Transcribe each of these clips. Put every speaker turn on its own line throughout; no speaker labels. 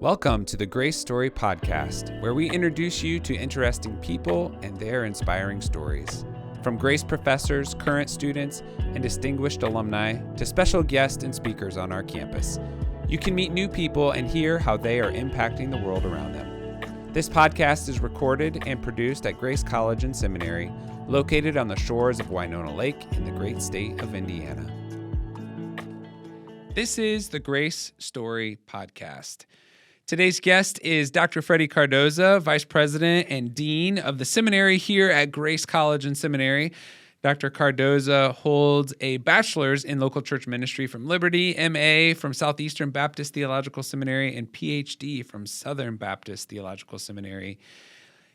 Welcome to the Grace Story Podcast, where we introduce you to interesting people and their inspiring stories. From Grace professors, current students, and distinguished alumni to special guests and speakers on our campus, you can meet new people and hear how they are impacting the world around them. This podcast is recorded and produced at Grace College and Seminary, located on the shores of Winona Lake in the great state of Indiana. This is the Grace Story Podcast. Today's guest is Dr. Freddy Cardoza, Vice President and Dean of the Seminary here at Grace College and Seminary. Dr. Cardoza holds a bachelor's in local church ministry from Liberty, MA from Southeastern Baptist Theological Seminary, and PhD from Southern Baptist Theological Seminary.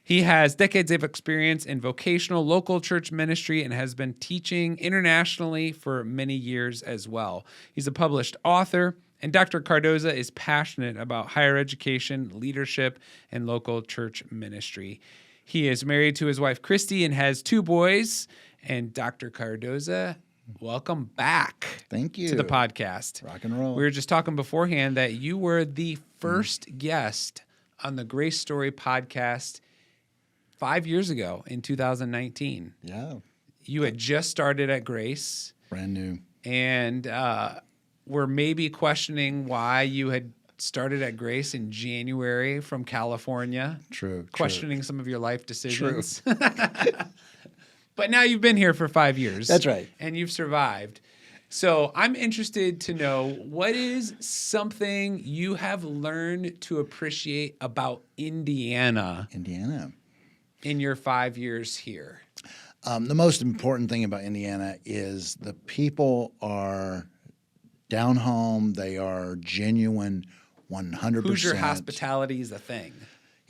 He has decades of experience in vocational local church ministry and has been teaching internationally for many years as well. He's a published author, and Dr. Cardoza is passionate about higher education, leadership, and local church ministry. He is married to his wife, Kristi, and has two boys. And Dr. Cardoza, welcome back.
Thank you.
To the podcast.
Rock and roll.
We were just talking beforehand that you were the first guest on the Grace Story podcast 5 years ago in 2019.
Yeah.
You had just started at Grace.
Brand new.
And we're maybe questioning why you had started at Grace in January from California.
True.
Questioning some of your life decisions. True. But now you've been here for 5 years.
That's right.
And you've survived. So I'm interested to know, what is something you have learned to appreciate about Indiana in your 5 years here?
The most important thing about Indiana is the people are down home. They are genuine 100%.
Hoosier hospitality is a thing.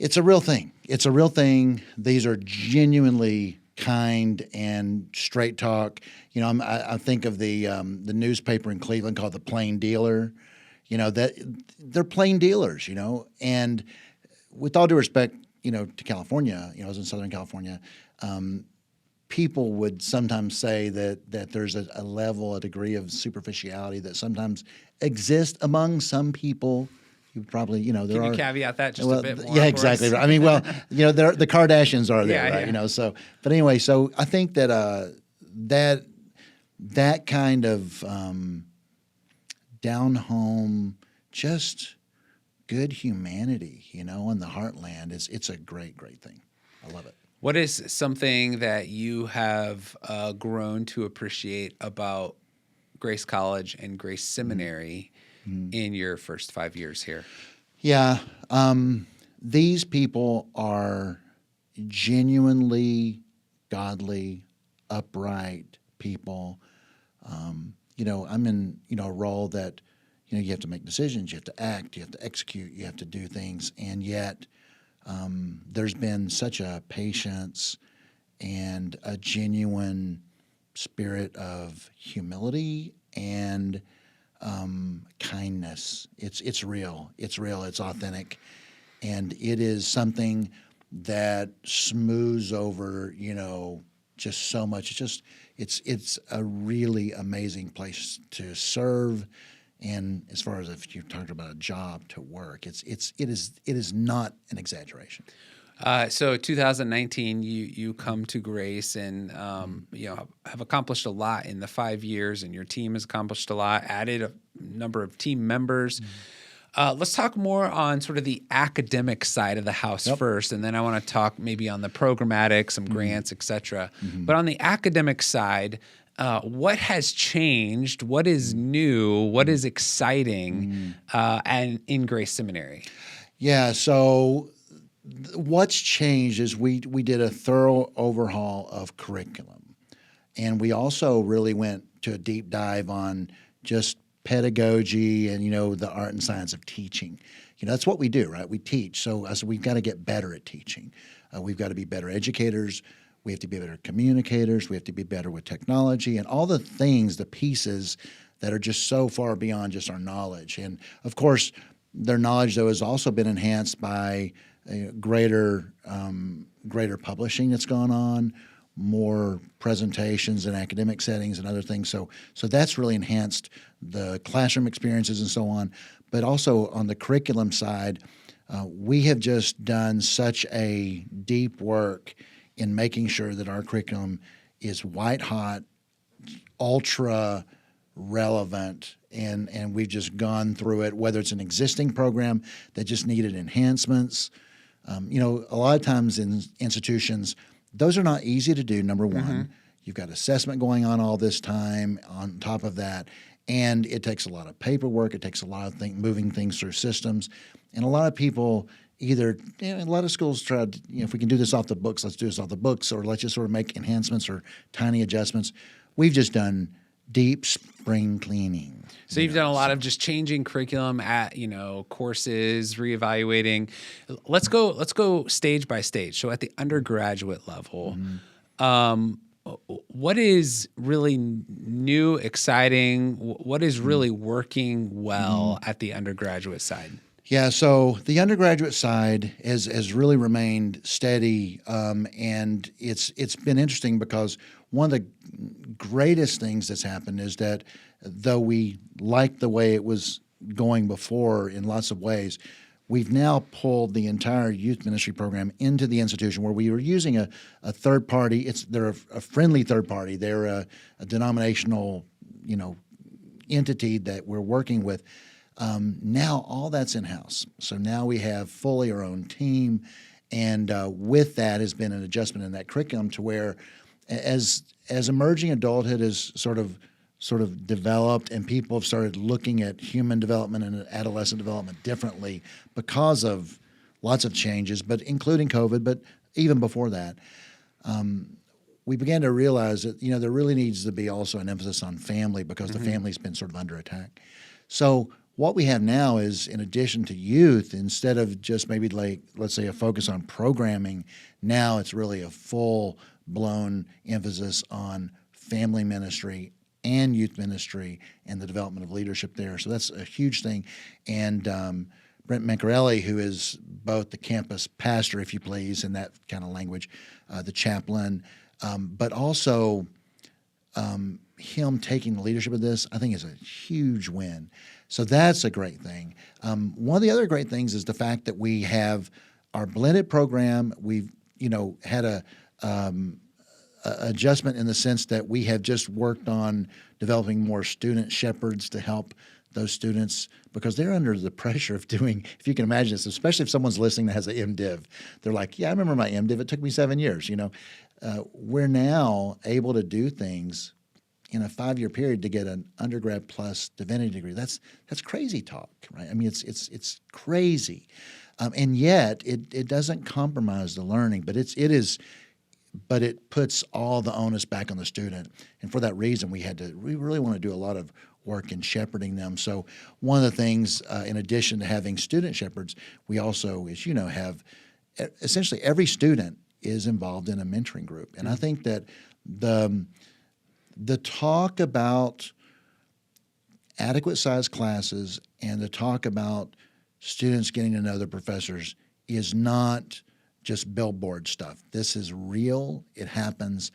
It's a real thing. It's a real thing. These are genuinely kind and straight talk. You know, I think of the newspaper in Cleveland called the Plain Dealer. You know, that they're plain dealers, you know. And with all due respect, you know, to California, you know, I was in Southern California, people would sometimes say that there's a level, a degree of superficiality that sometimes exists among some people. You probably, you know,
Can you caveat that just a bit more?
Yeah, exactly. Right. I mean, well, you know, the Kardashians are there, right? Yeah. You know, so, but anyway, so I think that that kind of down home, just good humanity, you know, in the heartland it's a great thing. I love it.
What is something that you have grown to appreciate about Grace College and Grace Seminary in your first 5 years here?
Yeah. These people are genuinely godly, upright people. You know, I'm in, you know, a role that, you know, you have to make decisions, you have to act, you have to execute, you have to do things, and yet there's been such a patience and a genuine spirit of humility and kindness. It's real. It's real. It's authentic, and it is something that smooths over, you know, just so much. It's a really amazing place to serve. And as far as if you're talking about a job to work, it is not an exaggeration.
So 2019, you come to Grace and you know, have accomplished a lot in the 5 years, and your team has accomplished a lot, added a number of team members. Let's talk more on sort of the academic side of the house first, and then I want to talk maybe on the programmatic, some grants, et cetera. But on the academic side, what has changed? What is new? What is exciting and in Grace Seminary?
Yeah, so what's changed is we did a thorough overhaul of curriculum, and we also really went to a deep dive on just pedagogy and, you know, the art and science of teaching. You know, that's what we do, right? We teach, so we've got to get better at teaching. We've got to be better educators. We have to be better communicators. We have to be better with technology and all the things, the pieces that are just so far beyond just our knowledge. And of course, their knowledge, though, has also been enhanced by greater publishing that's gone on, more presentations in academic settings and other things. So that's really enhanced the classroom experiences and so on. but also on the curriculum side, we have just done such a deep work in making sure that our curriculum is white hot, ultra relevant, and we've just gone through it, whether it's an existing program that just needed enhancements. A lot of times in institutions, those are not easy to do, number one. You've got assessment going on all this time on top of that, and it takes a lot of paperwork. It takes a lot of moving things through systems. And a lot of people a lot of schools try to, if we can do this off the books, let's do this off the books, or let's just sort of make enhancements or tiny adjustments. We've just done deep spring cleaning.
So you've done a lot of just changing curriculum at, courses, reevaluating. Let's go stage by stage. So at the undergraduate level, what is really new, exciting? What is really working well at the undergraduate side?
Yeah, so the undergraduate side has really remained steady, and it's been interesting because one of the greatest things that's happened is that though we liked the way it was going before in lots of ways, we've now pulled the entire youth ministry program into the institution where we were using a third party. They're a friendly third party. They're a denominational, entity that we're working with. Now all that's in-house. So now we have fully our own team, and with that has been an adjustment in that curriculum to where as emerging adulthood has sort of developed and people have started looking at human development and adolescent development differently because of lots of changes, but including COVID, but even before that, we began to realize that, there really needs to be also an emphasis on family because the family's been sort of under attack. So what we have now is, in addition to youth, instead of just maybe let's say a focus on programming, now it's really a full-blown emphasis on family ministry and youth ministry and the development of leadership there. So that's a huge thing. And Brent Mancarelli, who is both the campus pastor, if you please, in that kind of language, the chaplain, but also him taking the leadership of this, I think is a huge win. So that's a great thing. One of the other great things is the fact that we have our blended program. We've, had a adjustment in the sense that we have just worked on developing more student shepherds to help those students because they're under the pressure of doing, if you can imagine this, especially if someone's listening that has an MDiv. They're like, yeah, I remember my MDiv. It took me 7 years, We're now able to do things in a 5-year period to get an undergrad plus divinity degree. That's crazy talk, right? I mean, it's crazy, and yet it doesn't compromise the learning, but it puts all the onus back on the student, and for that reason, we really want to do a lot of work in shepherding them. So one of the things, in addition to having student shepherds, we also, as you know, have essentially every student is involved in a mentoring group, and I think that the talk about adequate sized classes and the talk about students getting to know their professors is not just billboard stuff. This is real. It happens.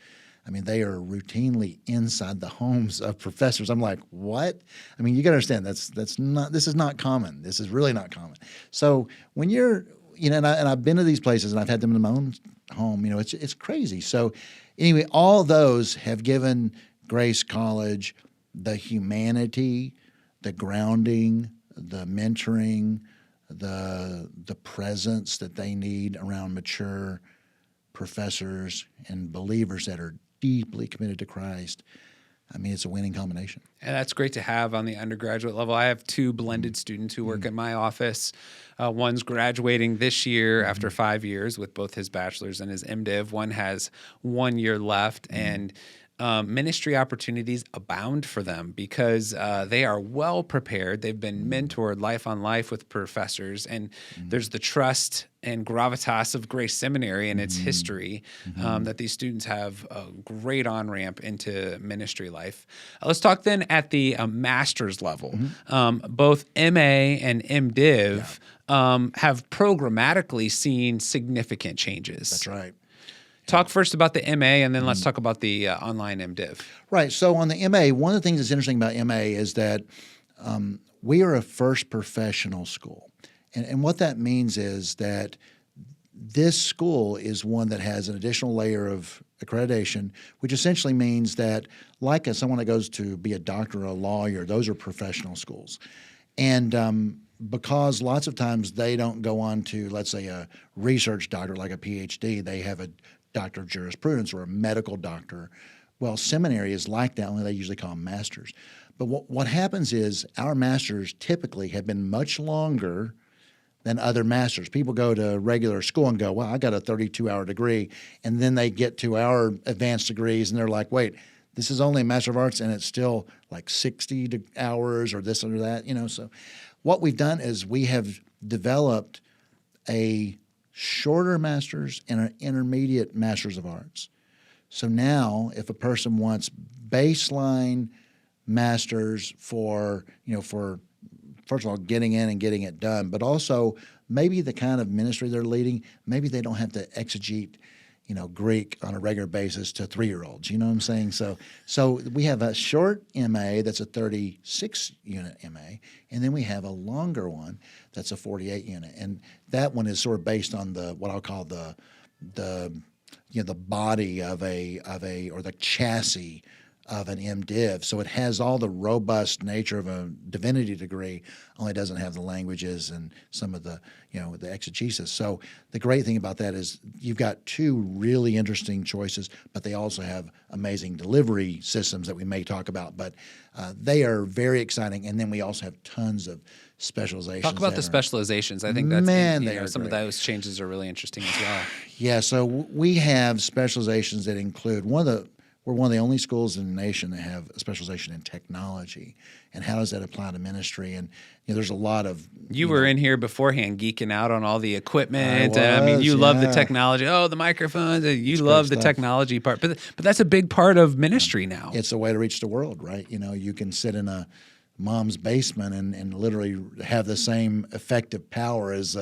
I mean, they are routinely inside the homes of professors. I'm like, what? I mean, you got to understand this is not common. This is really not common. So when you're, and I've been to these places and I've had them in my own home, it's crazy. So anyway, all those have given Grace College the humanity, the grounding, the mentoring, the presence that they need around mature professors and believers that are deeply committed to Christ. I mean, it's a winning combination.
And that's great to have on the undergraduate level. I have 2 blended students who work at my office. One's graduating this year after 5 years with both his bachelor's and his MDiv. One has 1 year left, and ministry opportunities abound for them because they are well prepared. They've been mentored life on life with professors, and there's the trust and gravitas of Grace Seminary and its history that these students have a great on-ramp into ministry life. Let's talk then at the master's level. Both MA and MDiv have programmatically seen significant changes.
That's right.
Talk first about the MA, and then let's talk about the online MDiv.
Right. So on the MA, one of the things that's interesting about MA is that we are a first professional school. And what that means is that this school is one that has an additional layer of accreditation, which essentially means that, like someone that goes to be a doctor or a lawyer, those are professional schools. And because lots of times they don't go on to, let's say, a research doctor like a PhD, they have a doctor of jurisprudence or a medical doctor. Well, seminary is like that, only they usually call them masters. But what happens is our masters typically have been much longer than other masters. People go to regular school and go, well, I got a 32-hour degree, and then they get to our advanced degrees, and they're like, wait, this is only a Master of Arts, and it's still like 60 hours or this or that, So what we've done is we have developed a shorter master's and an intermediate Master's of Arts. So now if a person wants baseline masters for first of all, getting in and getting it done, but also maybe the kind of ministry they're leading, maybe they don't have to exegete, Greek on a regular basis to 3-year-olds. You know what I'm saying? So we have a short MA that's a 36-unit MA, and then we have a longer one that's a 48-unit, and that one is sort of based on what I'll call the body of or the chassis of an MDiv. So it has all the robust nature of a divinity degree, only doesn't have the languages and some of the, the exegesis. So the great thing about that is you've got two really interesting choices, but they also have amazing delivery systems that we may talk about. But they are very exciting. And then we also have tons of specializations.
Talk about the specializations. I think that's some of those changes are really interesting as well.
Yeah, so we have specializations that include we're one of the only schools in the nation that have a specialization in technology. And how does that apply to ministry? And there's a lot of
you were in here beforehand geeking out on all the equipment. You
yeah.
love the technology. Oh, the microphones. You love the technology part. But that's a big part of ministry now.
It's a way to reach the world, right? You can sit in a mom's basement and literally have the same effective power as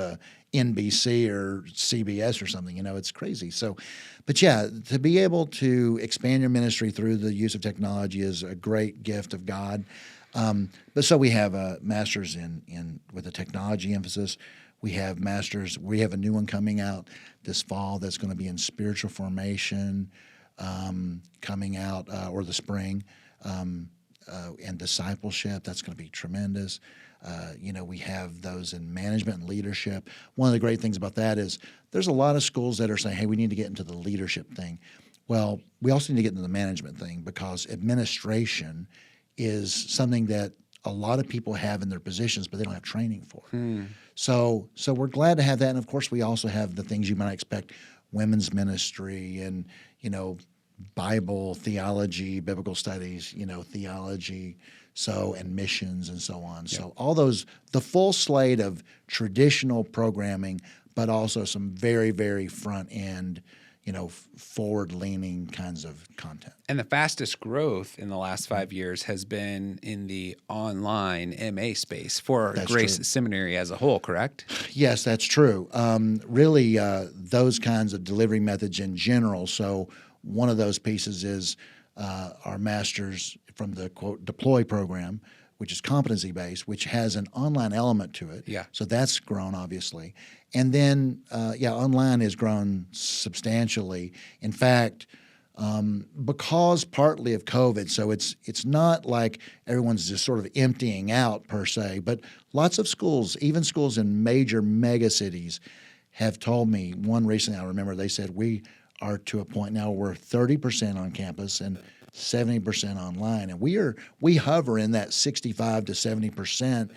NBC or CBS or something. It's crazy. So, but yeah, to be able to expand your ministry through the use of technology is a great gift of God. But so we have a master's in with a technology emphasis. We have masters. We have a new one coming out this fall that's going to be in spiritual formation, coming out or the spring, and discipleship. That's going to be tremendous. We have those in management and leadership. One of the great things about that is there's a lot of schools that are saying, hey, we need to get into the leadership thing. Well, we also need to get into the management thing because administration is something that a lot of people have in their positions, but they don't have training for. So we're glad to have that. And, of course, we also have the things you might expect, women's ministry and, Bible, theology, biblical studies, theology, and missions and so on. Yep. So all those, the full slate of traditional programming, but also some very, very front end, forward-leaning kinds of content.
And the fastest growth in the last 5 years has been in the online MA space for Grace Seminary as a whole, correct?
Yes, that's true. Really, those kinds of delivery methods in general. So one of those pieces is our master's from the, quote, Deploy program, which is competency-based, which has an online element to it.
Yeah.
So that's grown, obviously. And then, online has grown substantially. In fact, because partly of COVID, so it's not like everyone's just sort of emptying out per se, but lots of schools, even schools in major mega cities, have told me, one recently I remember, they said, we are to a point now where we're 30% on campus and 70% online. And we hover in that 65 to 70%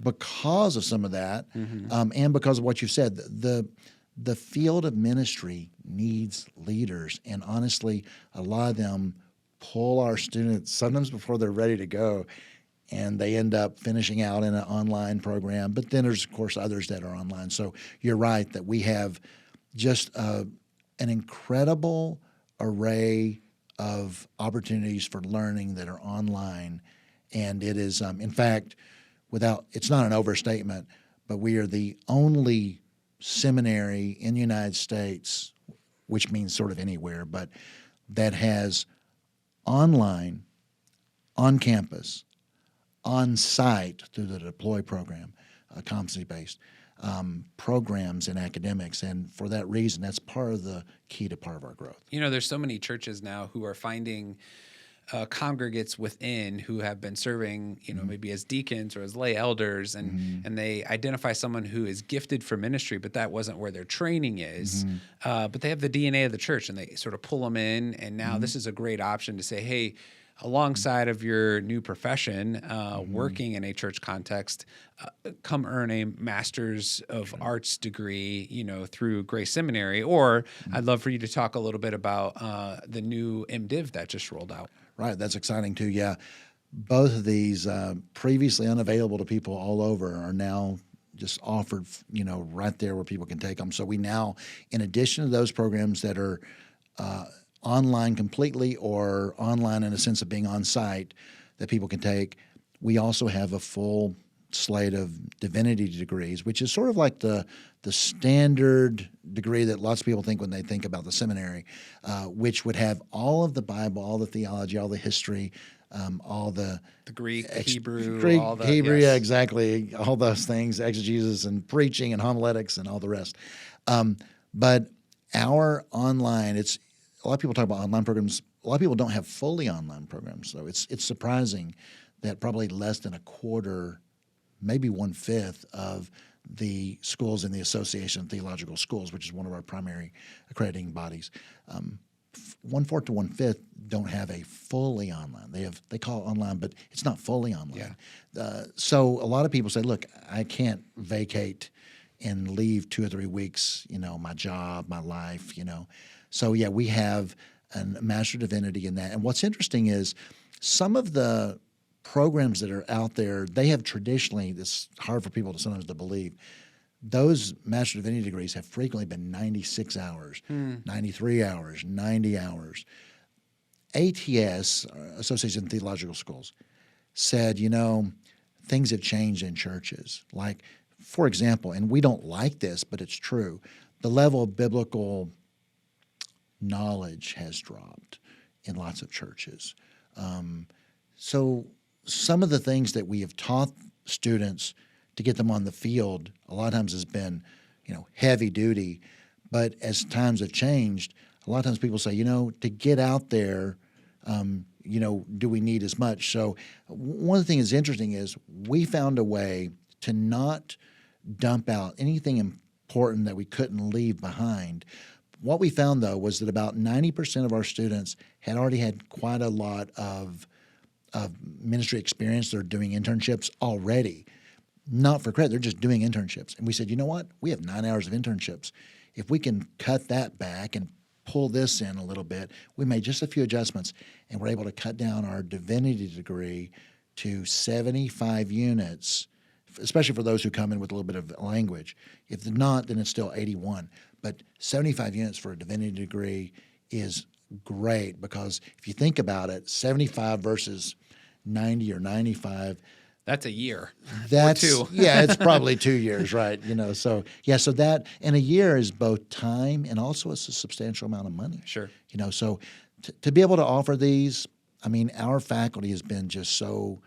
because of some of that, and because of what you said. The field of ministry needs leaders, and honestly, a lot of them pull our students sometimes before they're ready to go, and they end up finishing out in an online program. But then there's, of course, others that are online. So you're right that we have just an incredible array of opportunities for learning that are online, and it is, in fact, it's not an overstatement, but we are the only seminary in the United States, which means sort of anywhere, but that has online, on campus, on site through the Deploy program, competency-based programs in academics. And for that reason, that's part of the key to part of our growth.
There's so many churches now who are finding congregates within who have been serving, maybe as deacons or as lay elders, and they identify someone who is gifted for ministry, but that wasn't where their training is. But they have the DNA of the church, and they sort of pull them in. And now this is a great option to say, hey, alongside of your new profession, working in a church context, come earn a Master's of Arts degree, through Grace Seminary. Or I'd love for you to talk a little bit about the new MDiv that just rolled out.
Right, that's exciting too. Yeah, both of these previously unavailable to people all over are now just offered, right there where people can take them. So we now, in addition to those programs that are online completely or online in a sense of being on site that people can take, we also have a full slate of divinity degrees, which is sort of like the standard degree that lots of people think when they think about the seminary, which would have all of the Bible, all the theology, all the history, all the
Greek, Hebrew, all the
Hebrew,
yes.
Yeah, exactly, all those things, exegesis and preaching and homiletics and all the rest. But our online, a lot of people talk about online programs. A lot of people don't have fully online programs, so it's surprising that probably less than a quarter, maybe 1/5 of the schools in the Association of Theological Schools, which is one of our primary accrediting bodies, 1/4 to 1/5 don't have a fully online. They call it online, but it's not fully online. Yeah. So a lot of people say, look, I can't vacate and leave 2 or 3 weeks, my job, my life, So yeah, we have a Master of Divinity in that. And what's interesting is some of the programs that are out there, they have traditionally, it's hard for people to sometimes to believe, those Master of Divinity degrees have frequently been 96 hours, 93 hours, 90 hours. ATS, Association of Theological Schools, said, things have changed in churches. Like, for example, and we don't like this, but it's true, the level of biblical knowledge has dropped in lots of churches. So some of the things that we have taught students to get them on the field a lot of times has been, heavy duty. But as times have changed, a lot of times people say, to get out there, do we need as much? So one of the things that's interesting is we found a way to not dump out anything important that we couldn't leave behind. What we found, though, was that about 90% of our students had already had quite a lot of ministry experience. They're doing internships already, not for credit. They're just doing internships. And we said, you know what? We have 9 hours of internships. If we can cut that back and pull this in a little bit, we made just a few adjustments, and we're able to cut down our divinity degree to 75 units, especially for those who come in with a little bit of language. If they're not, then it's still 81. But 75 units for a divinity degree is great, because if you think about it, 75 versus 90 or 95,
that's a year.
That's
or 2.
Yeah, it's probably 2 years, right? So that, and a year is both time and also it's a substantial amount of money.
Sure.
So to be able to offer these, our faculty has been just so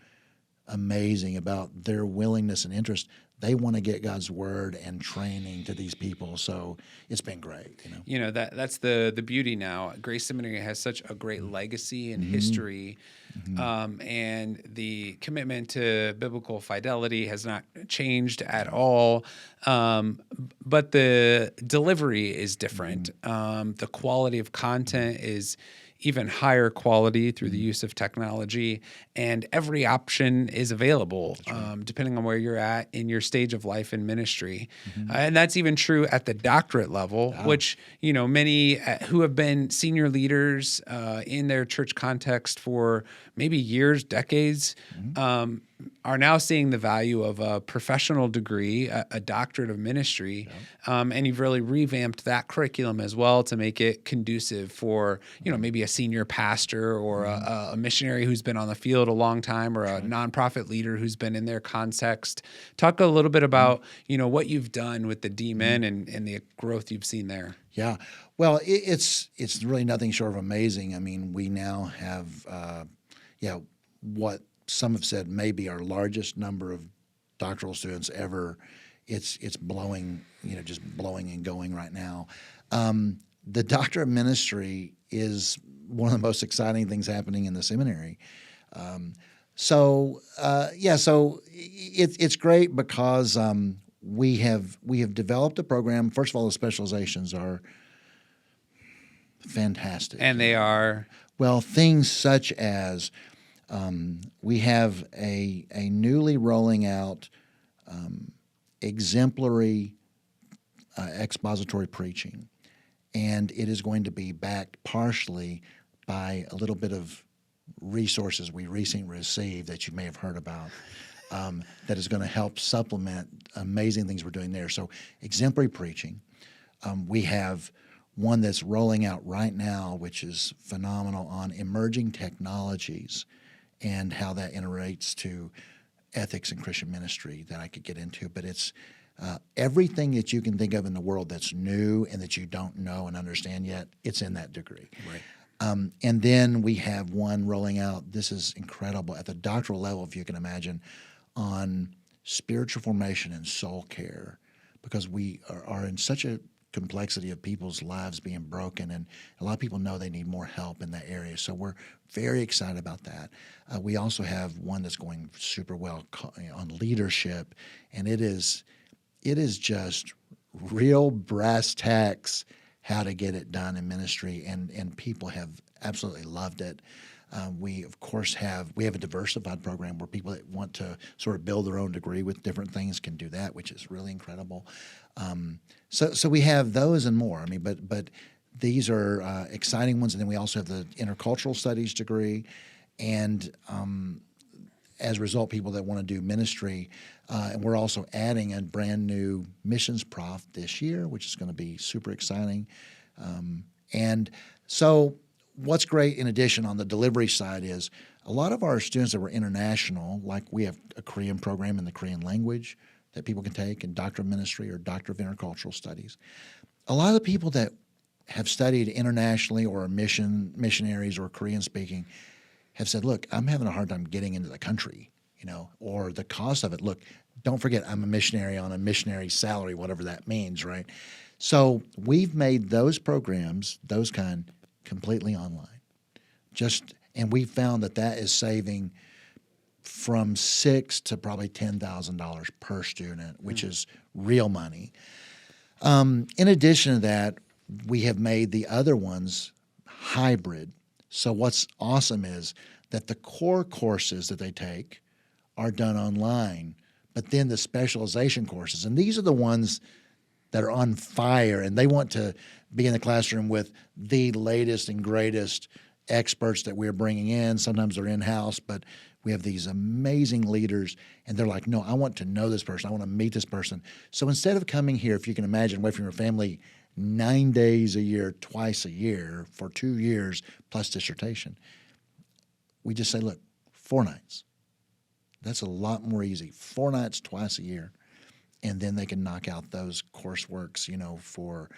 amazing about their willingness and interest. They want to get God's word and training to these people, so it's been great.
That's the beauty now. Grace Seminary has such a great legacy and history, and the commitment to biblical fidelity has not changed at all. But the delivery is different. The quality of content is even higher quality through the use of technology, and every option is available depending on where you're at in your stage of life and ministry. And that's even true at the doctorate level, which, many who have been senior leaders in their church context for maybe years, decades, are now seeing the value of a professional degree, a doctorate of ministry, and you've really revamped that curriculum as well to make it conducive for, maybe a senior pastor or a missionary who's been on the field a long time, or a nonprofit leader who's been in their context. Talk a little bit about, what you've done with the D-Men and the growth you've seen there.
Yeah. Well, it's really nothing short of amazing. We now have, what some have said maybe our largest number of doctoral students ever. It's blowing, just blowing and going right now. The doctor of ministry is one of the most exciting things happening in the seminary. So it's great because we have developed a program. First of all, the specializations are fantastic,
and they are
things such as we have a newly rolling out exemplary expository preaching, and it is going to be backed partially by a little bit of resources we recently received that you may have heard about that is going to help supplement amazing things we're doing there. So exemplary preaching. We have one that's rolling out right now, which is phenomenal, on emerging technologies and how that interrelates to ethics and Christian ministry that I could get into. But it's everything that you can think of in the world that's new and that you don't know and understand yet, it's in that degree.
Right.
And then we have one rolling out, this is incredible, at the doctoral level, if you can imagine, on spiritual formation and soul care, because we are in such a complexity of people's lives being broken, and a lot of people know they need more help in that area. So we're very excited about that. We also have one that's going super well on leadership, and it is just real brass tacks how to get it done in ministry, and people have absolutely loved it. We of course have a diversified program where people that want to sort of build their own degree with different things can do that, which is really incredible. So we have those and more. I mean, but these are exciting ones, and then we also have the intercultural studies degree, and as a result, people that want to do ministry, and we're also adding a brand new missions prof this year, which is going to be super exciting. And so what's great in addition on the delivery side is a lot of our students that were international, like we have a Korean program in the Korean language that people can take, and Doctor of Ministry or Doctor of Intercultural Studies. A lot of the people that have studied internationally or are missionaries or Korean speaking have said, look, I'm having a hard time getting into the country, or the cost of it. Look, don't forget, I'm a missionary on a missionary salary, whatever that means, right? So we've made those programs, those kind, completely online. And we found that is saving from $6,000 to probably $10,000 per student, which is real money. In addition to that, we have made the other ones hybrid. So what's awesome is that the core courses that they take are done online, but then the specialization courses, and these are the ones that are on fire, and they want to be in the classroom with the latest and greatest experts that we're bringing in. Sometimes they're in-house, but we have these amazing leaders, and they're like, no, I want to know this person. I want to meet this person. So instead of coming here, if you can imagine, away from your family 9 days a year, twice a year for 2 years plus dissertation, we just say, look, 4 nights. That's a lot more easy. 4 nights twice a year. And then they can knock out those courseworks, for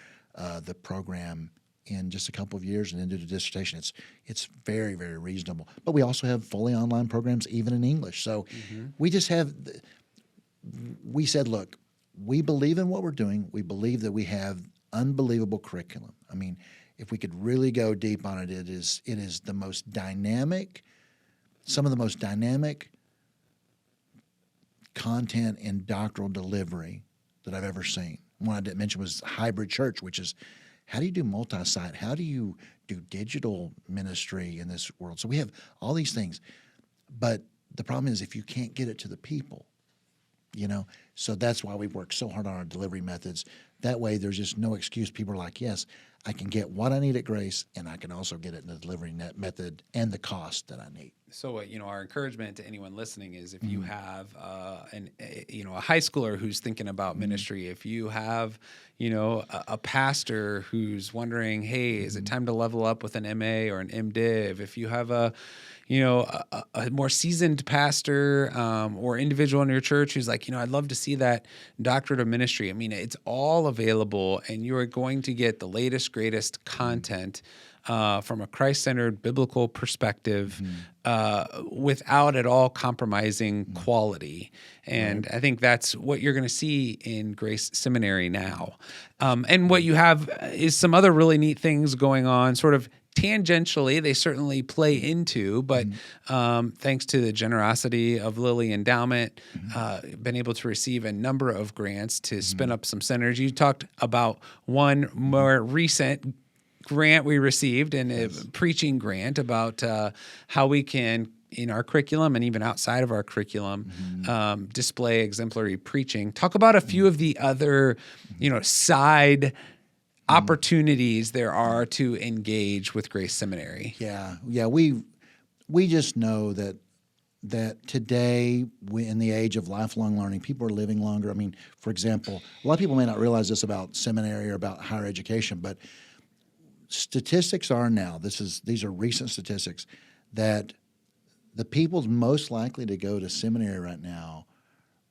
the program in just a couple of years and then do the dissertation. It's very, very reasonable. But we also have fully online programs, even in English. So we said, look, we believe in what we're doing. We believe that we have unbelievable curriculum. I mean, if we could really go deep on it, it is the most dynamic, some of the most dynamic content and doctoral delivery that I've ever seen. One I didn't mention was hybrid church, which is how do you do multi-site? How do you do digital ministry in this world? So we have all these things. But the problem is if you can't get it to the people, so that's why we work so hard on our delivery methods. That way there's just no excuse. People are like, yes, I can get what I need at Grace, and I can also get it in the delivery method and the cost that I need.
So, our encouragement to anyone listening is if you have a high schooler who's thinking about ministry, if you have, a pastor who's wondering, hey, is it time to level up with an MA or an MDiv? If you have a more seasoned pastor or individual in your church who's like, I'd love to see that doctorate of ministry. I mean, it's all available, and you are going to get the latest, greatest content from a Christ-centered biblical perspective without at all compromising quality. And I think that's what you're going to see in Grace Seminary now. And what you have is some other really neat things going on, sort of tangentially. They certainly play into, but thanks to the generosity of Lilly Endowment, been able to receive a number of grants to spin up some centers. You talked about one more recent grant we received, and a preaching grant about how we can, in our curriculum and even outside of our curriculum, display exemplary preaching. Talk about a few of the other, side opportunities there are to engage with Grace Seminary.
Yeah. We just know that today, in the age of lifelong learning, people are living longer. I mean, for example, a lot of people may not realize this about seminary or about higher education, but statistics are now, these are recent statistics, that the people most likely to go to seminary right now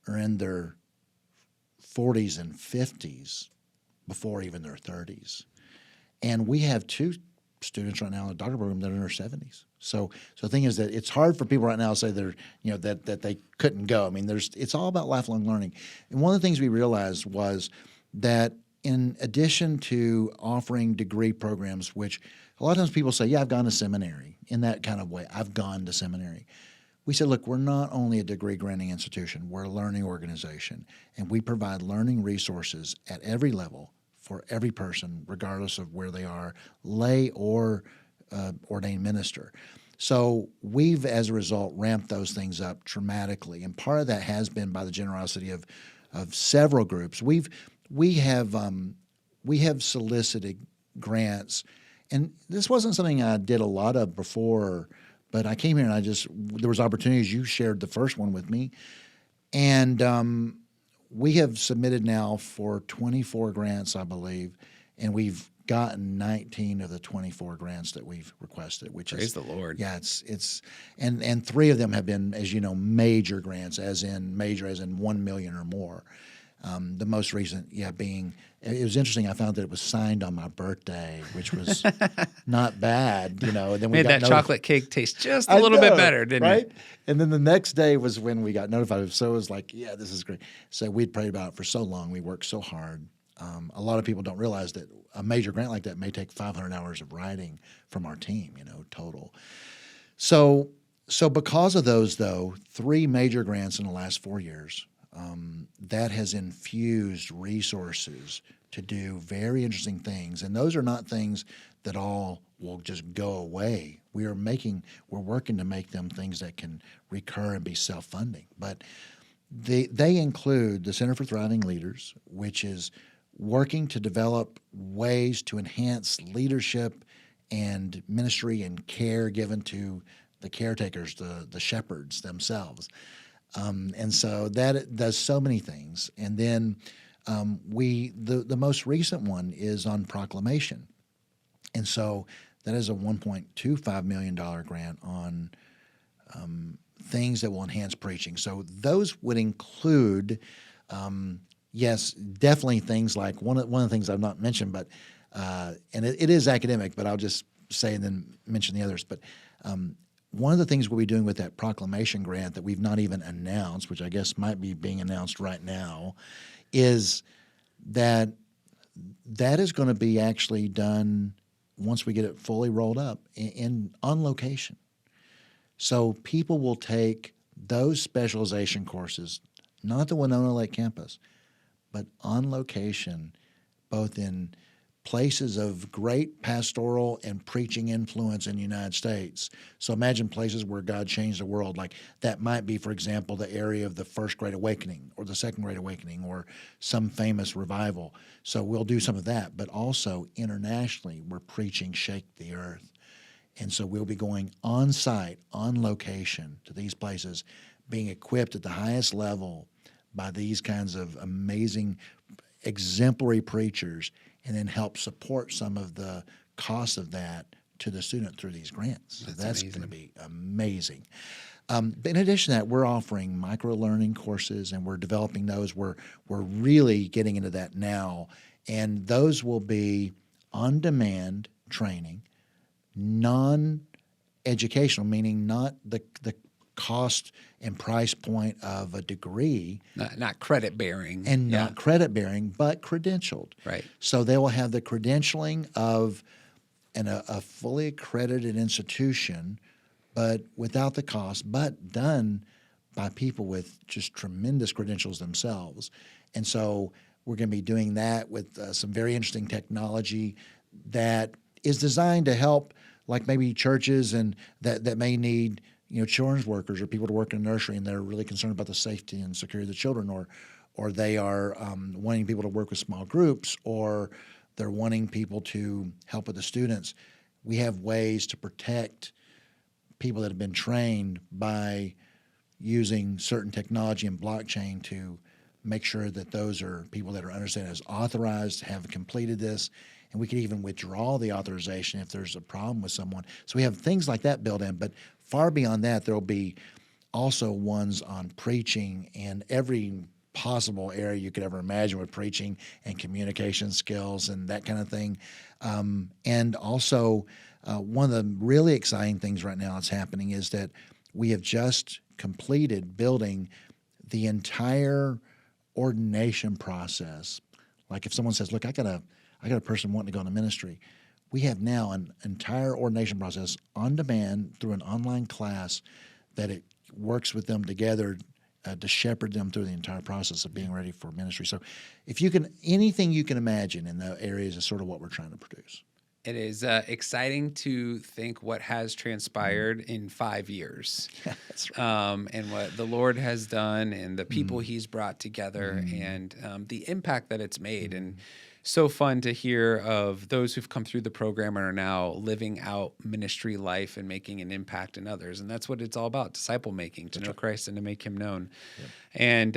are in their 40s and 50s before even their 30s. And we have two students right now in the doctoral program that are in their 70s. So the thing is that it's hard for people right now to say they're, that they couldn't go. I mean, it's all about lifelong learning. And one of the things we realized was that in addition to offering degree programs, which a lot of times people say, yeah, I've gone to seminary, in that kind of way, I've gone to seminary. We said, look, we're not only a degree granting institution, we're a learning organization, and we provide learning resources at every level for every person, regardless of where they are, lay or ordained minister. So we've, as a result, ramped those things up dramatically, and part of that has been by the generosity of several groups. We have solicited grants, and this wasn't something I did a lot of before, but I came here and there was opportunities. You shared the first one with me, and we have submitted now for 24 grants, I believe, and we've gotten 19 of the 24 grants that we've requested, which
Praise the Lord.
Yeah, it's and 3 of them have been, as you know, major grants, as in 1 million or more. The most recent, being, it was interesting. I found that it was signed on my birthday, which was not bad, And then we
made
got
that chocolate cake taste just a little bit better, didn't
right?
it?
And then the next day was when we got notified. So it was like, yeah, this is great. So we'd prayed about it for so long. We worked so hard. A lot of people don't realize that a major grant like that may take 500 hours of writing from our team, total. So because of those, though, 3 major grants in the last 4 years, that has infused resources to do very interesting things. And those are not things that all will just go away. We're working to make them things that can recur and be self-funding. But they include the Center for Thriving Leaders, which is working to develop ways to enhance leadership and ministry and care given to the caretakers, the shepherds themselves. And so that does so many things. And then the most recent one is on proclamation. And so that is a $1.25 million grant on things that will enhance preaching. So those would include, yes, definitely things like one of the things I've not mentioned, but and it is academic, but I'll just say and then mention the others. But one of the things we'll be doing with that proclamation grant that we've not even announced, which I guess might be being announced right now, is that is going to be actually done once we get it fully rolled up on location. So people will take those specialization courses, not at the Winona Lake campus, but on location, both in places of great pastoral and preaching influence in the United States. So imagine places where God changed the world. Like that might be, for example, the area of the First Great Awakening or the Second Great Awakening or some famous revival. So we'll do some of that. But also internationally, we're preaching Shake the Earth. And so we'll be going on site, on location to these places, being equipped at the highest level by these kinds of amazing, exemplary preachers, and then help support some of the costs of that to the student through these grants. So that's going to be amazing. But in addition to that, we're offering micro-learning courses, and we're developing those. We're really getting into that now, and those will be on-demand training, educational, meaning not the cost and price point of a degree,
not credit bearing,
and not credit bearing, but credentialed.
Right.
So they will have the credentialing of a fully accredited institution, but without the cost, but done by people with just tremendous credentials themselves. And so we're going to be doing that with some very interesting technology that is designed to help, like maybe churches and that may need children's workers or people to work in a nursery, and they're really concerned about the safety and security of the children, or they are wanting people to work with small groups, or they're wanting people to help with the students. We have ways to protect people that have been trained by using certain technology and blockchain to make sure that those are people that are understood as authorized, have completed this, and we can even withdraw the authorization if there's a problem with someone. So we have things like that built in, but far beyond that, there'll be also ones on preaching and every possible area you could ever imagine with preaching and communication skills and that kind of thing. And also, one of the really exciting things right now that's happening is that we have just completed building the entire ordination process. Like if someone says, "Look, I got a person wanting to go into ministry," we have now an entire ordination process on demand through an online class that it works with them together to shepherd them through the entire process of being ready for ministry. So if you can, anything you can imagine in the areas is sort of what we're trying to produce.
It is exciting to think what has transpired in 5 years.
Yeah, that's right.
And what the Lord has done and the people he's brought together and the impact that it's made. And so fun to hear of those who've come through the program and are now living out ministry life and making an impact in others. And that's what it's all about, disciple making, to know Christ and to make him known. Yep. And,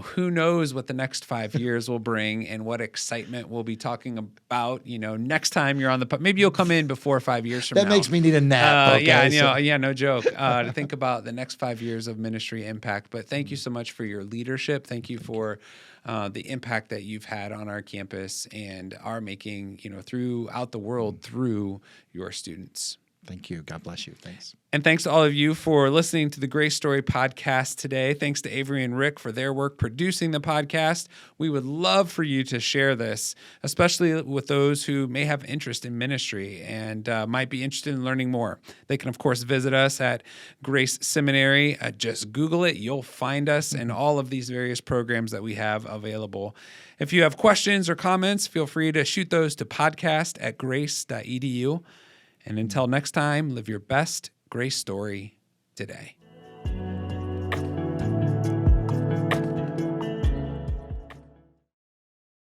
who knows what the next 5 years will bring and what excitement we'll be talking about, next time you're on the maybe you'll come in before 5 years from now.
That makes me need a nap. Okay,
no joke. To think about the next 5 years of ministry impact. But thank you so much for your leadership. Thank you for the impact that you've had on our campus and are making, throughout the world through your students.
Thank you. God bless you. Thanks.
And thanks to all of you for listening to the Grace Story podcast today. Thanks to Avery and Rick for their work producing the podcast. We would love for you to share this, especially with those who may have interest in ministry and might be interested in learning more. They can, of course, visit us at Grace Seminary. Just Google it. You'll find us and all of these various programs that we have available. If you have questions or comments, feel free to shoot those to podcast@grace.edu. And until next time, live your best grace story today.